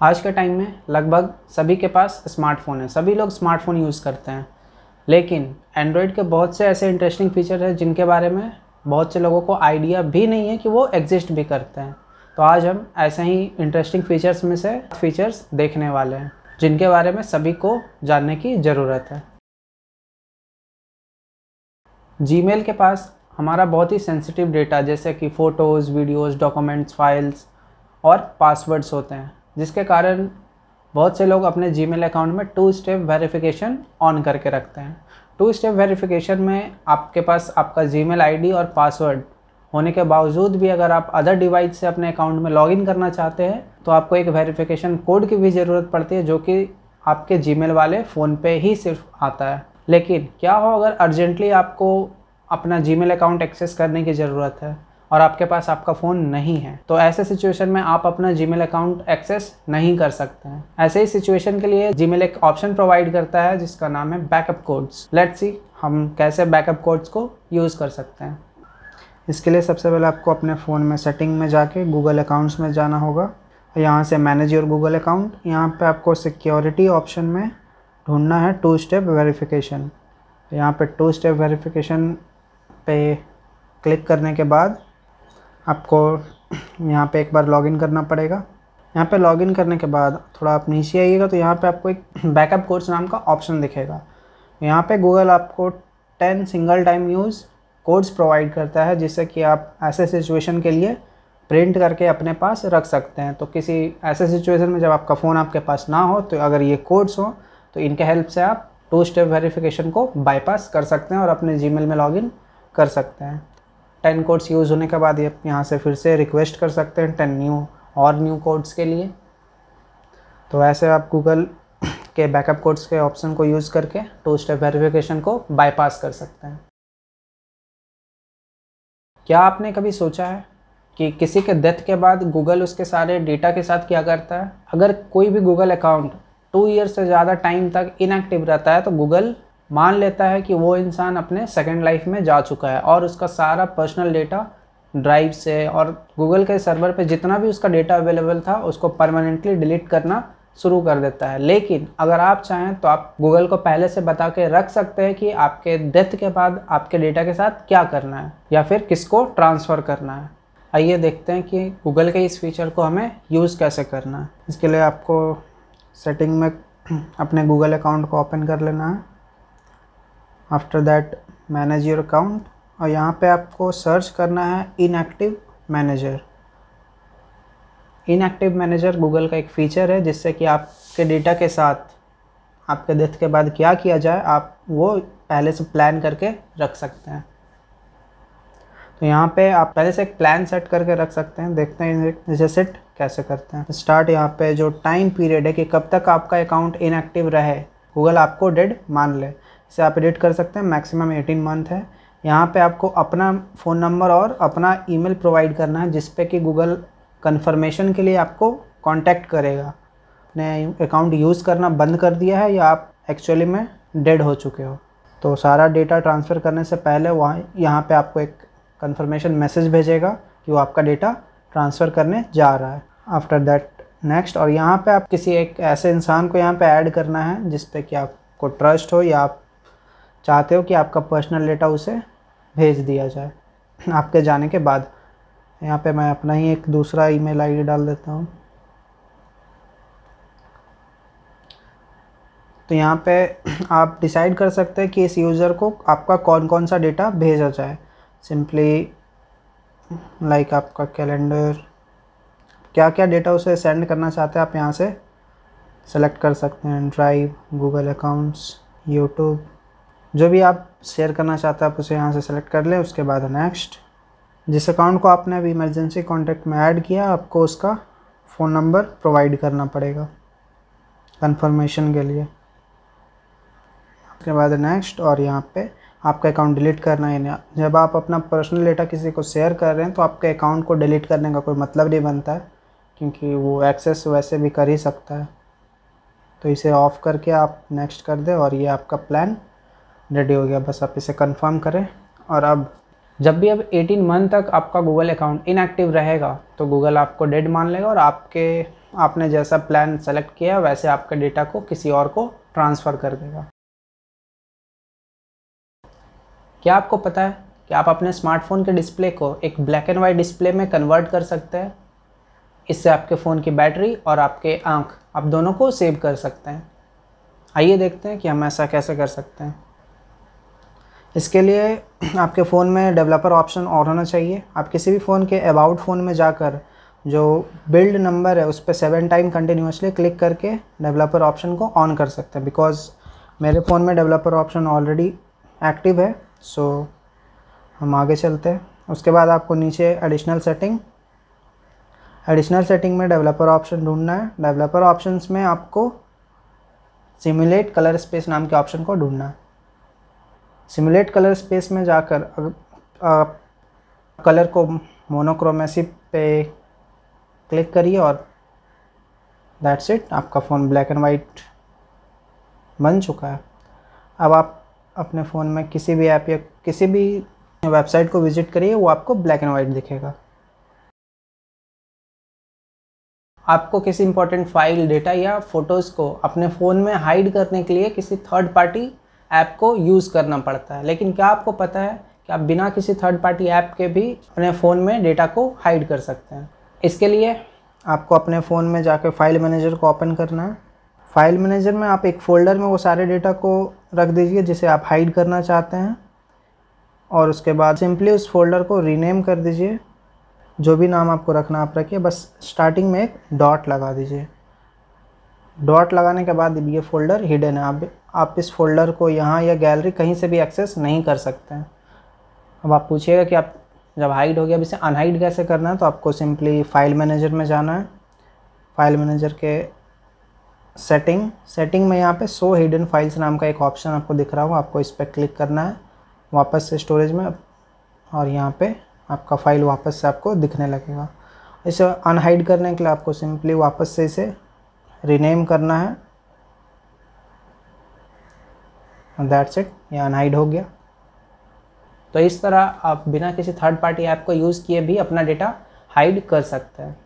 आज के टाइम में लगभग सभी के पास स्मार्टफ़ोन है, सभी लोग स्मार्टफ़ोन यूज़ करते हैं। लेकिन एंड्रॉयड के बहुत से ऐसे इंटरेस्टिंग फ़ीचर हैं जिनके बारे में बहुत से लोगों को आइडिया भी नहीं है कि वो एग्जिस्ट भी करते हैं। तो आज हम ऐसे ही इंटरेस्टिंग फ़ीचर्स में से फ़ीचर्स देखने वाले हैं जिनके बारे में सभी को जानने की ज़रूरत है। जीमेल के पास हमारा बहुत ही सेंसिटिव डेटा जैसे कि फ़ोटोज़, वीडियोज़, डॉक्यूमेंट्स, फाइल्स और पासवर्ड्स होते हैं, जिसके कारण बहुत से लोग अपने जीमेल अकाउंट में 2 स्टेप वेरिफिकेशन ऑन करके रखते हैं। 2 स्टेप वेरिफिकेशन में आपके पास आपका जीमेल आईडी और पासवर्ड होने के बावजूद भी अगर आप अदर डिवाइस से अपने अकाउंट में लॉगिन करना चाहते हैं तो आपको एक वेरिफिकेशन कोड की भी ज़रूरत पड़ती है, जो कि आपके जीमेल वाले फ़ोन पे ही सिर्फ आता है। लेकिन क्या हो अगर अर्जेंटली आपको अपना जीमेल अकाउंट एक्सेस करने की ज़रूरत है और आपके पास आपका फ़ोन नहीं है, तो ऐसे सिचुएशन में आप अपना जीमेल अकाउंट एक्सेस नहीं कर सकते हैं। ऐसे ही सिचुएशन के लिए जीमेल एक ऑप्शन प्रोवाइड करता है जिसका नाम है बैकअप कोड्स। लेट्स सी हम कैसे बैकअप कोड्स को यूज़ कर सकते हैं। इसके लिए सबसे पहले आपको अपने फ़ोन में सेटिंग में जाके गूगल अकाउंट्स में जाना होगा। यहाँ से मैनेज योर गूगल अकाउंट, यहाँ पे आपको सिक्योरिटी ऑप्शन में ढूंढना है 2 स्टेप वेरिफिकेशन। यहाँ पे 2 स्टेप वेरिफिकेशन पे क्लिक करने के बाद आपको यहाँ पे एक बार लॉगिन करना पड़ेगा। यहाँ पे लॉगिन करने के बाद थोड़ा आप नीचे आइएगा तो यहाँ पे आपको एक बैकअप कोड्स नाम का ऑप्शन दिखेगा। यहाँ पे गूगल आपको 10 single time use codes provide करता है, जिससे कि आप ऐसे सिचुएशन के लिए प्रिंट करके अपने पास रख सकते हैं। तो किसी ऐसे सिचुएशन में जब आपका फ़ोन आपके पास ना हो तो अगर ये कोड्स हो तो इनके हेल्प से आप 2 स्टेप वेरिफिकेशन को बाईपास कर सकते हैं और अपने जीमेल में लॉगिन कर सकते हैं। 10 कोड्स यूज़ होने के बाद ये यहाँ से फिर से रिक्वेस्ट कर सकते हैं 10 न्यू कोड्स के लिए। तो ऐसे आप गूगल के बैकअप कोड्स के ऑप्शन को यूज़ करके 2 स्टेप वेरिफिकेशन को बाईपास कर सकते हैं। क्या आपने कभी सोचा है कि किसी के डेथ के बाद गूगल उसके सारे डेटा के साथ क्या करता है? अगर कोई भी गूगल अकाउंट 2 ईयर से ज़्यादा टाइम तक इनएक्टिव रहता है तो गूगल मान लेता है कि वो इंसान अपने सेकंड लाइफ में जा चुका है और उसका सारा पर्सनल डेटा ड्राइव से और गूगल के सर्वर पे जितना भी उसका डेटा अवेलेबल था उसको परमानेंटली डिलीट करना शुरू कर देता है। लेकिन अगर आप चाहें तो आप गूगल को पहले से बता के रख सकते हैं कि आपके डेथ के बाद आपके डेटा के साथ क्या करना है या फिर किसको ट्रांसफ़र करना है। आइए देखते हैं कि गूगल के इस फीचर को हमें यूज़ कैसे करना है। इसके लिए आपको सेटिंग में अपने गूगल अकाउंट को ओपन कर लेना है। After that manage your account और यहाँ पे आपको सर्च करना है inactive manager. Inactive manager Google का एक फ़ीचर है जिससे कि आपके डेटा के साथ आपके डेथ के बाद क्या किया जाए आप वो पहले से प्लान करके रख सकते हैं। तो यहाँ पे आप पहले से एक प्लान सेट करके रख सकते हैं। देखते हैं इसे सेट कैसे करते हैं। स्टार्ट यहाँ पे जो टाइम पीरियड है कि कब तक आपका अकाउंट इनएक्टिव रहे, गूगल आपको डेड मान ले, इसे आप एडिट कर सकते हैं। मैक्सिमम 18 मंथ है। यहाँ पे आपको अपना फ़ोन नंबर और अपना ईमेल प्रोवाइड करना है जिस पे कि गूगल कंफर्मेशन के लिए आपको कांटेक्ट करेगा अपने अकाउंट यूज़ करना बंद कर दिया है या आप एक्चुअली में डेड हो चुके हो। तो सारा डेटा ट्रांसफ़र करने से पहले यहाँ पे आपको एक कंफर्मेशन मैसेज भेजेगा कि वो आपका डेटा ट्रांसफ़र करने जा रहा है। आफ्टर दैट नेक्स्ट, और यहाँ पे आप किसी एक ऐसे इंसान को यहाँ पे ऐड करना है जिस पे कि आपको ट्रस्ट हो या आप चाहते हो कि आपका पर्सनल डेटा उसे भेज दिया जाए आपके जाने के बाद। यहाँ पे मैं अपना ही एक दूसरा ईमेल आईडी डाल देता हूँ। तो यहाँ पे आप डिसाइड कर सकते हैं कि इस यूज़र को आपका कौन कौन सा डेटा भेजा जाए। सिंपली लाइक आपका कैलेंडर, क्या क्या डेटा उसे सेंड करना चाहते हैं आप यहाँ से सेलेक्ट कर सकते हैं। ड्राइव, गूगल अकाउंट्स, यूट्यूब, जो भी आप शेयर करना चाहते हैं आप उसे यहाँ से सेलेक्ट कर लें। उसके बाद नेक्स्ट, जिस अकाउंट को आपने अभी इमरजेंसी कॉन्टैक्ट में ऐड किया आपको उसका फ़ोन नंबर प्रोवाइड करना पड़ेगा कंफर्मेशन के लिए। उसके बाद नेक्स्ट, और यहाँ पे आपका अकाउंट डिलीट करना है ना। जब आप अपना पर्सनल डेटा किसी को शेयर कर रहे हैं तो आपके अकाउंट को डिलीट करने का कोई मतलब नहीं बनता है क्योंकि वो एक्सेस वैसे भी कर ही सकता है। तो इसे ऑफ़ करके आप नेक्स्ट कर दें और ये आपका प्लान रेडी हो गया। बस आप इसे कंफर्म करें। और अब जब भी 18 मंथ तक आपका गूगल अकाउंट इनएक्टिव रहेगा तो गूगल आपको डेड मान लेगा और आपके आपने जैसा प्लान सेलेक्ट किया वैसे आपके डेटा को किसी और को ट्रांसफ़र कर देगा। क्या आपको पता है कि आप अपने स्मार्टफोन के डिस्प्ले को एक ब्लैक एंड वाइट डिस्प्ले में कन्वर्ट कर सकते हैं? इससे आपके फ़ोन की बैटरी और आपके आँख आप दोनों को सेव कर सकते हैं। आइए देखते हैं कि हम ऐसा कैसे कर सकते हैं। इसके लिए आपके फ़ोन में डेवलपर ऑप्शन ऑन होना चाहिए। आप किसी भी फ़ोन के अबाउट फ़ोन में जाकर जो बिल्ड नंबर है उस पर 7 टाइम कंटिन्यूसली क्लिक करके डेवलपर ऑप्शन को ऑन कर सकते हैं। बिकॉज़ मेरे फ़ोन में डेवलपर ऑप्शन ऑलरेडी एक्टिव है, सो हम आगे चलते हैं। उसके बाद आपको नीचे एडिशनल सेटिंग में डेवलपर ऑप्शन ढूंढना है। डेवलपर ऑप्शंस में आपको सिमुलेट कलर स्पेस नाम के ऑप्शन को ढूंढना है। सिमुलेट कलर स्पेस में जाकर कलर को मोनोक्रोमेसी पे क्लिक करिए और दैट्स इट, आपका फ़ोन ब्लैक एंड वाइट बन चुका है। अब आप अपने फ़ोन में किसी भी ऐप या किसी भी वेबसाइट को विज़िट करिए, वो आपको ब्लैक एंड वाइट दिखेगा। आपको किसी इंपॉर्टेंट फाइल, डेटा या फ़ोटोज़ को अपने फ़ोन में हाइड करने के लिए किसी थर्ड पार्टी ऐप को यूज़ करना पड़ता है। लेकिन क्या आपको पता है कि आप बिना किसी थर्ड पार्टी ऐप के भी अपने फ़ोन में डेटा को हाइड कर सकते हैं? इसके लिए आपको अपने फ़ोन में जाकर फाइल मैनेजर को ओपन करना है। फाइल मैनेजर में आप एक फ़ोल्डर में वो सारे डेटा को रख दीजिए जिसे आप हाइड करना चाहते हैं, और उसके बाद सिंपली उस फोल्डर को रीनेम कर दीजिए। जो भी नाम आपको रखना आप रखिए, बस स्टार्टिंग में एक डॉट लगा दीजिए। डॉट लगाने के बाद ये फ़ोल्डर हिडन है, आप इस फोल्डर को यहाँ या गैलरी कहीं से भी एक्सेस नहीं कर सकते हैं। अब आप पूछिएगा कि आप जब हाइड हो गया अब इसे अनहाइड कैसे करना है, तो आपको सिंपली फाइल मैनेजर में जाना है। फाइल मैनेजर के सेटिंग में यहाँ पे शो हिडन फाइल्स नाम का एक ऑप्शन आपको दिख रहा होगा, आपको इस पर क्लिक करना है वापस से स्टोरेज में, और यहाँ पे आपका फ़ाइल वापस से आपको दिखने लगेगा। इसे अनहाइड करने के लिए आपको सिंपली वापस से इसे रीनेम करना है, दैट्स इट, ये अनहाइड हो गया। तो इस तरह आप बिना किसी थर्ड पार्टी ऐप को यूज़ किए भी अपना डेटा हाइड कर सकते हैं।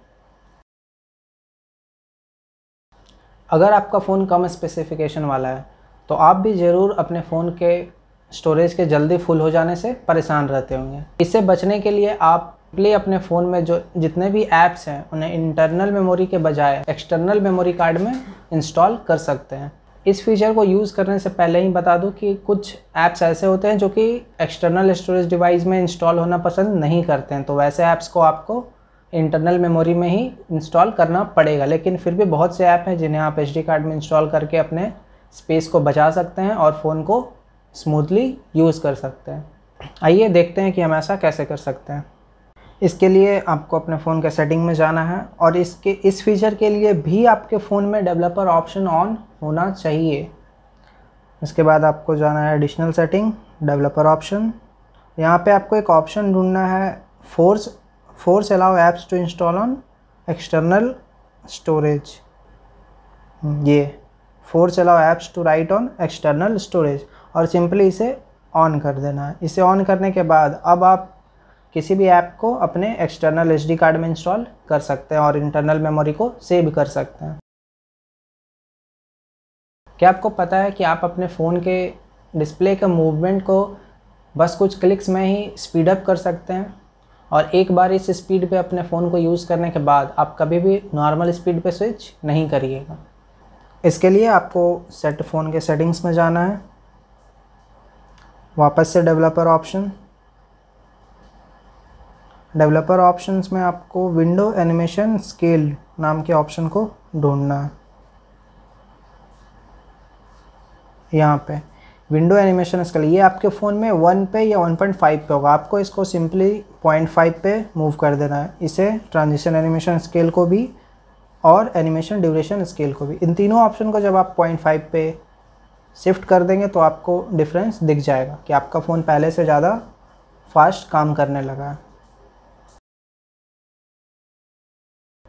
अगर आपका फ़ोन कम स्पेसिफिकेशन वाला है तो आप भी ज़रूर अपने फ़ोन के स्टोरेज के जल्दी फुल हो जाने से परेशान रहते होंगे। इससे बचने के लिए आप अपने फ़ोन में जो जितने भी ऐप्स हैं उन्हें इंटरनल मेमोरी के बजाय एक्सटर्नल मेमोरी कार्ड में इंस्टॉल कर सकते हैं। इस फीचर को यूज़ करने से पहले ही बता दूं कि कुछ ऐप्स ऐसे होते हैं जो कि एक्सटर्नल स्टोरेज डिवाइस में इंस्टॉल होना पसंद नहीं करते हैं, तो वैसे ऐप्स को आपको इंटरनल मेमोरी में ही इंस्टॉल करना पड़ेगा। लेकिन फिर भी बहुत से ऐप हैं जिन्हें आप SD कार्ड में इंस्टॉल करके अपने स्पेस को बचा सकते हैं और फ़ोन को स्मूथली यूज़ कर सकते हैं। आइए देखते हैं कि हम ऐसा कैसे कर सकते हैं। इसके लिए आपको अपने फ़ोन के सेटिंग में जाना है, और इस फीचर के लिए भी आपके फ़ोन में डेवलपर ऑप्शन ऑन होना चाहिए। इसके बाद आपको जाना है एडिशनल सेटिंग, डेवलपर ऑप्शन। यहाँ पे आपको एक ऑप्शन ढूंढना है force allow apps to install on external storage. ये force allow apps to write on external storage, और सिंपली इसे ऑन कर देना है। इसे ऑन करने के बाद अब आप किसी भी ऐप को अपने एक्सटर्नल SD कार्ड में इंस्टॉल कर सकते हैं और इंटरनल मेमोरी को सेव कर सकते हैं। क्या आपको पता है कि आप अपने फ़ोन के डिस्प्ले के मूवमेंट को बस कुछ क्लिक्स में ही स्पीड अप कर सकते हैं, और एक बार इस स्पीड पे अपने फ़ोन को यूज़ करने के बाद आप कभी भी नॉर्मल स्पीड पे स्विच नहीं करिएगा। इसके लिए आपको फ़ोन के सेटिंग्स में जाना है, वापस से डेवलपर ऑप्शंस में आपको विंडो एनिमेशन स्केल नाम के ऑप्शन को ढूंढना है। यहाँ पे विंडो एनिमेशन स्केल, ये आपके फ़ोन में 1 पे या 1.5 पे होगा। आपको इसको सिंपली 0.5 पे मूव कर देना है। इसे ट्रांजिशन एनिमेशन स्केल को भी और एनिमेशन ड्यूरेशन स्केल को भी, इन तीनों ऑप्शन को जब आप 0.5 पे शिफ्ट कर देंगे तो आपको डिफरेंस दिख जाएगा कि आपका फ़ोन पहले से ज़्यादा फास्ट काम करने लगा है।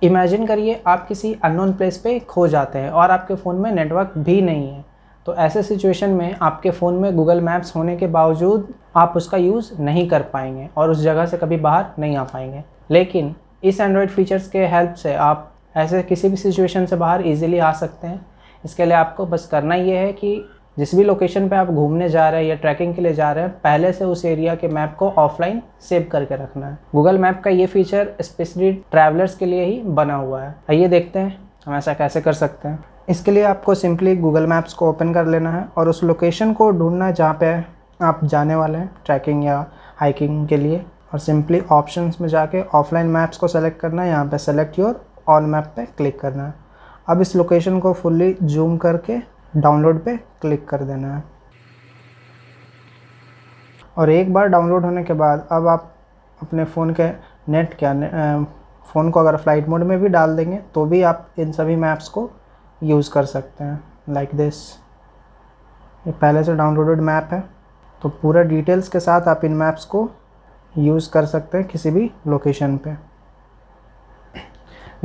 इमेजिन करिए आप किसी अननोन प्लेस पे खो जाते हैं और आपके फ़ोन में नेटवर्क भी नहीं है। तो ऐसे सिचुएशन में आपके फ़ोन में गूगल मैप्स होने के बावजूद आप उसका यूज़ नहीं कर पाएंगे और उस जगह से कभी बाहर नहीं आ पाएंगे। लेकिन इस एंड्रॉयड फीचर्स के हेल्प से आप ऐसे किसी भी सिचुएशन से बाहर इजीली आ सकते हैं। इसके लिए आपको बस करना ये है कि जिस भी लोकेशन पे आप घूमने जा रहे हैं या ट्रैकिंग के लिए जा रहे हैं, पहले से उस एरिया के मैप को ऑफलाइन सेव करके रखना है। गूगल मैप का ये फीचर स्पेशली ट्रैवलर्स के लिए ही बना हुआ है। आइए देखते हैं हम ऐसा कैसे कर सकते हैं। इसके लिए आपको सिंपली गूगल मैप्स को ओपन कर लेना है और उस लोकेशन को ढूंढना है जहाँ पे आप जाने वाले हैं ट्रैकिंग या हाइकिंग के लिए, और सिंपली ऑप्शंस में जाके ऑफलाइन मैप्स को सेलेक्ट करना है। यहाँ पे सेलेक्ट योर ऑल मैप पे क्लिक करना है। अब इस लोकेशन को फुल्ली जूम करके डाउनलोड पे क्लिक कर देना है। और एक बार डाउनलोड होने के बाद अब आप अपने फ़ोन के फ़ोन को अगर फ्लाइट मोड में भी डाल देंगे तो भी आप इन सभी मैप्स को यूज़ कर सकते हैं। लाइक दिस, ये पहले से डाउनलोडेड मैप है, तो पूरा डिटेल्स के साथ आप इन मैप्स को यूज़ कर सकते हैं किसी भी लोकेशन पे।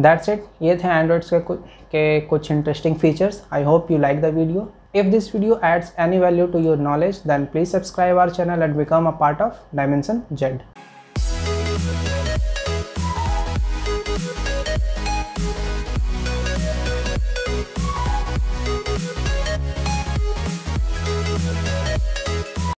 दैट्स इट, ये थे एंड्रॉइड्स के कुछ interesting features. I hope you like the video. If this video adds any value to your knowledge, then please subscribe our channel and become a part of dimension Z.